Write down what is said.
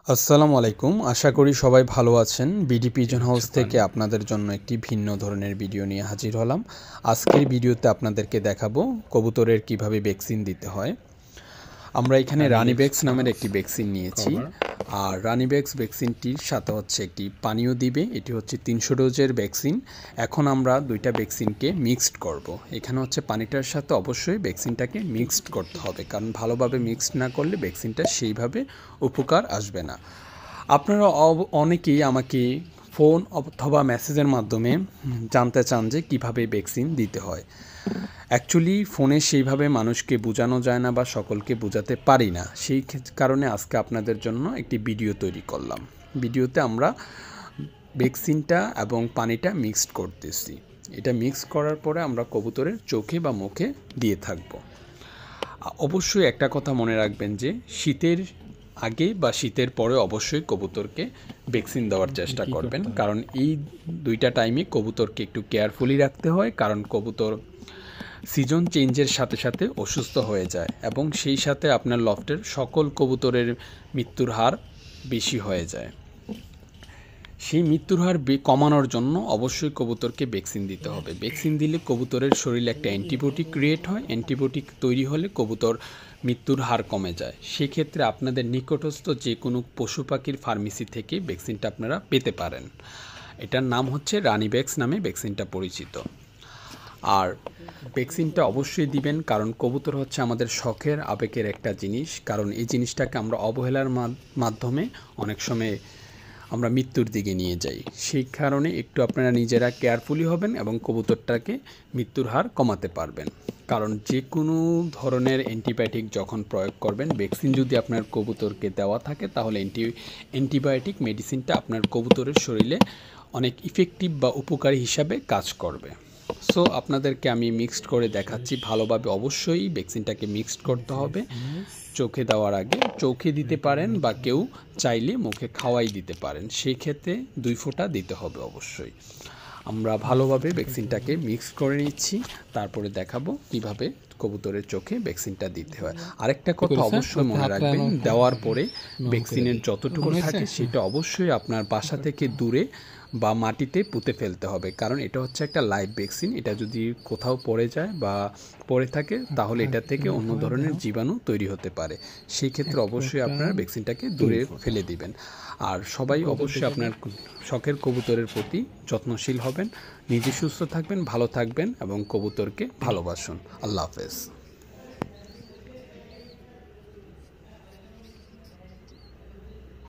আসসালামু আলাইকুম। আশা করি সবাই ভালো আছেন। বিডি পিজন হাউস থেকে আপনাদের জন্য একটি ভিন্ন ধরনের ভিডিও নিয়ে হাজির হলাম। আজকের ভিডিওতে আপনাদেরকে দেখাবো কবুতরের কিভাবে ভ্যাকসিন দিতে হয়। আমরা এখানে রানিভ্যাক্স নামের একটি ভ্যাকসিন নিয়েছি। আর রানিভ্যাক্স ভ্যাকসিনটির সাথে হচ্ছে একটি পানীয় দিবে। এটি হচ্ছে 300 ডোজের ভ্যাকসিন। এখন আমরা দুইটা ভ্যাকসিনকে মিক্সড করব। এখানে হচ্ছে পানিটার সাথে অবশ্যই ভ্যাকসিনটাকে মিক্সড করতে হবে, কারণ ভালোভাবে মিক্সড না করলে ভ্যাকসিনটা সেইভাবে উপকার আসবে না। আপনারা অনেকেই আমাকে ফোন অথবা মেসেজের মাধ্যমে জানতে চান যে কীভাবে ভ্যাকসিন দিতে হয়। অ্যাকচুয়ালি ফোনে সেইভাবে মানুষকে বোঝানো যায় না বা সকলকে বোঝাতে পারি না। সেই কারণে আজকে আপনাদের জন্য একটি ভিডিও তৈরি করলাম। ভিডিওতে আমরা ভ্যাকসিনটা এবং পানিটা মিক্সড করতেছি। এটা মিক্স করার পরে আমরা কবুতরের চোখে বা মুখে দিয়ে থাকব। অবশ্যই একটা কথা মনে রাখবেন যে শীতের আগে বা শীতের পরে অবশ্যই কবুতরকে ভ্যাকসিন দেওয়ার চেষ্টা করবেন, কারণ এই দুইটা টাইমে কবুতরকে একটু কেয়ারফুলি রাখতে হয়, কারণ কবুতর সিজন চেঞ্জের সাথে সাথে অসুস্থ হয়ে যায় এবং সেই সাথে আপনার লফটের সকল কবুতরের মৃত্যুর হার বেশি হয়ে যায়। সেই মৃত্যুর হার কমানোর জন্য অবশ্যই কবুতরকে ভ্যাকসিন দিতে হবে। ভ্যাকসিন দিলে কবুতরের শরীরে একটা অ্যান্টিবায়োটিক ক্রিয়েট হয়। অ্যান্টিবায়োটিক তৈরি হলে কবুতর মৃত্যুর হার কমে যায়। সেক্ষেত্রে আপনাদের নিকটস্থ যে কোনো পশু পাখির ফার্মেসি থেকে ভ্যাকসিনটা আপনারা পেতে পারেন। এটার নাম হচ্ছে রানিভ্যাক্স নামে ভ্যাকসিনটা পরিচিত। আর ভ্যাকসিনটা অবশ্যই দিবেন, কারণ কবুতর হচ্ছে আমাদের শখের আবেগের একটা জিনিস। কারণ এই জিনিসটাকে আমরা অবহেলার মাধ্যমে অনেক সময় আমরা মৃত্যুর দিকে নিয়ে যাই। সেই কারণে একটু আপনারা নিজেরা কেয়ারফুলি হবেন এবং কবুতরটাকে মৃত্যুর হার কমাতে পারবেন। কারণ যে কোনো ধরনের অ্যান্টিবায়োটিক যখন প্রয়োগ করবেন, ভ্যাকসিন যদি আপনার কবুতরকে দেওয়া থাকে তাহলে অ্যান্টিবায়োটিক মেডিসিনটা আপনার কবুতরের শরীরে অনেক ইফেক্টিভ বা উপকারী হিসাবে কাজ করবে। সো আপনাদেরকে আমি মিক্সড করে দেখাচ্ছি ভালোভাবে। অবশ্যই ভ্যাকসিনটাকে মিক্সড করতে হবে। চোখে দেওয়ার আগে চোখে দিতে পারেন বা কেউ চাইলে মুখে খাওয়াই দিতে পারেন। সেই ক্ষেত্রে 2 ফোঁটা দিতে হবে অবশ্যই। আমরা ভালোভাবে ভ্যাকসিনটাকে মিক্স করে নিচ্ছি, তারপরে দেখাবো কিভাবে কবুতরের চোখে ভ্যাকসিনটা দিতে হয়। আরেকটা কথা অবশ্যই মনে রাখবেন, দেওয়ার পরে ভ্যাকসিনের যতটুকু থাকে সেটা অবশ্যই আপনার বাসা থেকে দূরে বা মাটিতে পুঁতে ফেলতে হবে, কারণ এটা হচ্ছে একটা লাইভ ভ্যাকসিন। এটা যদি কোথাও পড়ে যায় বা পড়ে থাকে তাহলে এটা থেকে অন্য ধরনের জীবাণু তৈরি হতে পারে। সেই ক্ষেত্রে অবশ্যই আপনারা ভ্যাকসিনটাকে দূরে ফেলে দিবেন। আর সবাই অবশ্যই আপনার শখের কবুতরের প্রতি যত্নশীল হবেন। নিজে সুস্থ থাকবেন, ভালো থাকবেন এবং কবুতরকে ভালোবাসুন। আল্লাহ হাফেজ।